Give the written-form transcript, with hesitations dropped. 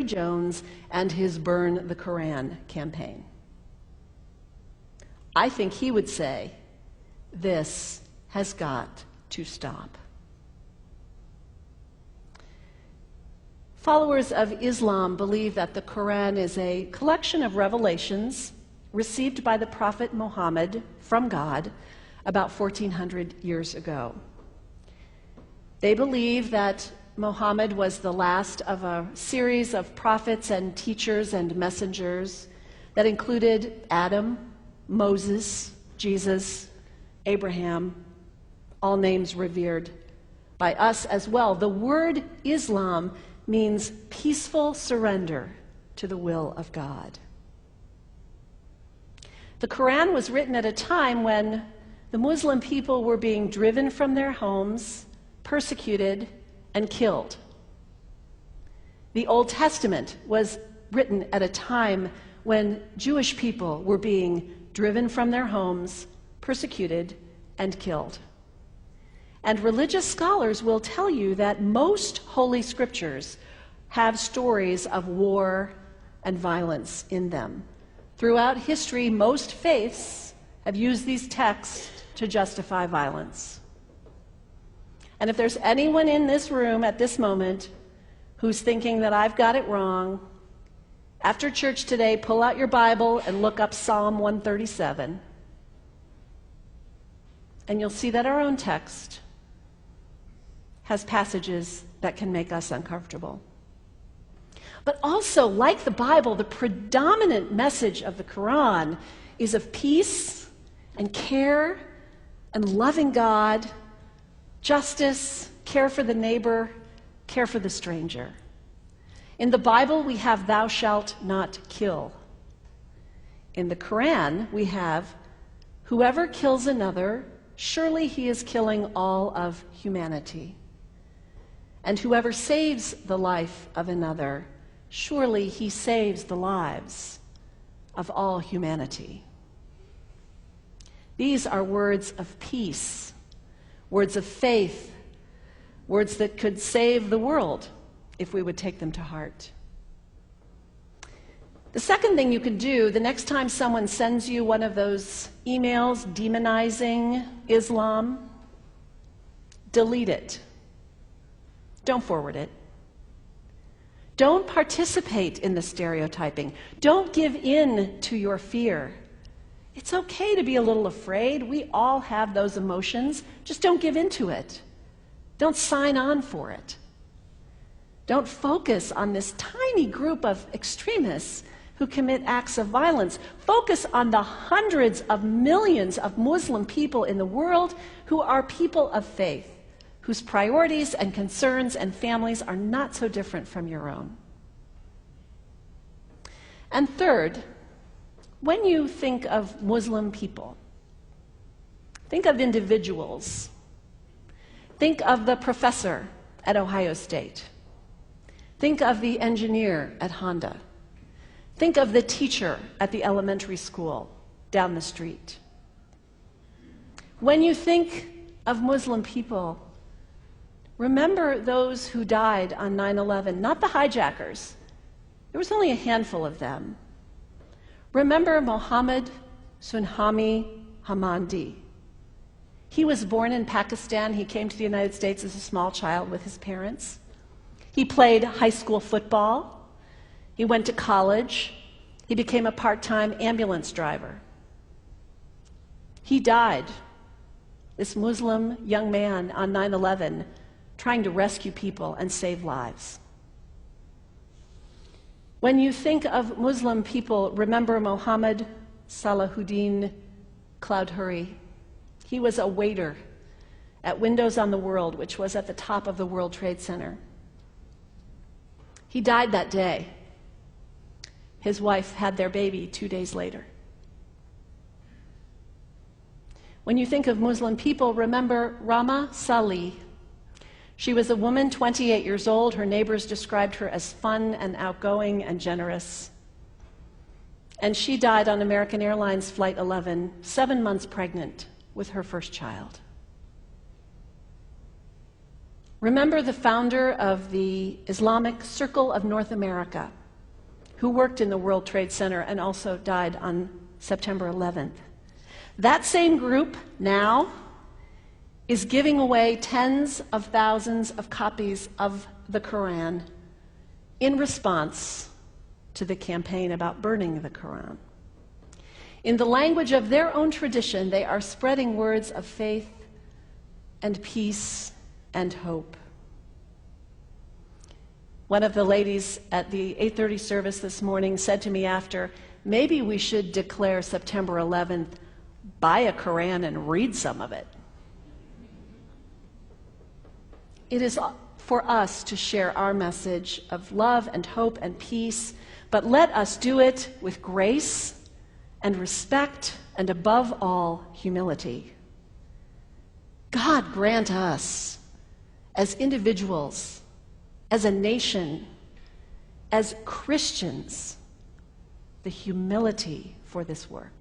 Jones and his Burn the Koran campaign. I think he would say, this has got to stop. Followers of Islam believe that the Quran is a collection of revelations received by the Prophet Muhammad from God about 1400 years ago. They believe that Muhammad was the last of a series of prophets and teachers and messengers that included Adam, Moses, Jesus, Abraham, all names revered by us as well. The word Islam means peaceful surrender to the will of God. The Quran was written at a time when the Muslim people were being driven from their homes, persecuted, and killed. The Old Testament was written at a time when Jewish people were being driven from their homes, persecuted, and killed. And religious scholars will tell you that most Holy Scriptures have stories of war and violence in them. Throughout history, most faiths have used these texts to justify violence. And if there's anyone in this room at this moment who's thinking that I've got it wrong, after church today, pull out your Bible and look up Psalm 137. And you'll see that our own text has passages that can make us uncomfortable. But also, like the Bible, the predominant message of the Quran is of peace and care and loving God, justice, care for the neighbor, care for the stranger. In the Bible, we have thou shalt not kill. In the Quran, we have whoever kills another, surely he is killing all of humanity. And whoever saves the life of another, surely he saves the lives of all humanity. These are words of peace, words of faith, words that could save the world if we would take them to heart. The second thing you can do the next time someone sends you one of those emails demonizing Islam, delete it. Don't forward it. Don't participate in the stereotyping. Don't give in to your fear. It's okay to be a little afraid. We all have those emotions. Just don't give in to it. Don't sign on for it. Don't focus on this tiny group of extremists who commit acts of violence. Focus on the hundreds of millions of Muslim people in the world who are people of faith, whose priorities and concerns and families are not so different from your own. And third, when you think of Muslim people, think of individuals. Think of the professor at Ohio State. Think of the engineer at Honda. Think of the teacher at the elementary school down the street. When you think of Muslim people, remember those who died on 9/11, not the hijackers. There was only a handful of them. Remember Mohammed Sunhami Hamandi. He was born in Pakistan. He came to the United States as a small child with his parents. He played high school football. He went to college. He became a part-time ambulance driver. He died, this Muslim young man, on 9/11, trying to rescue people and save lives. When you think of Muslim people, remember Mohammed Salahuddin Cloudhurry. He was a waiter at Windows on the World, which was at the top of the World Trade Center. He died that day. His wife had their baby 2 days later. When you think of Muslim people, remember Rama Salih. She was a woman, 28 years old. Her neighbors described her as fun and outgoing and generous. And she died on American Airlines Flight 11, 7 months pregnant with her first child. Remember the founder of the Islamic Circle of North America, who worked in the World Trade Center and also died on September 11th. That same group now is giving away tens of thousands of copies of the Quran in response to the campaign about burning the Quran. In the language of their own tradition, they are spreading words of faith and peace and hope. One of the ladies at the 8:30 service this morning said to me after, maybe we should declare September 11th, buy a Quran and read some of it. It is for us to share our message of love and hope and peace, but let us do it with grace and respect and above all, humility. God grant us, as individuals, as a nation, as Christians, the humility for this work.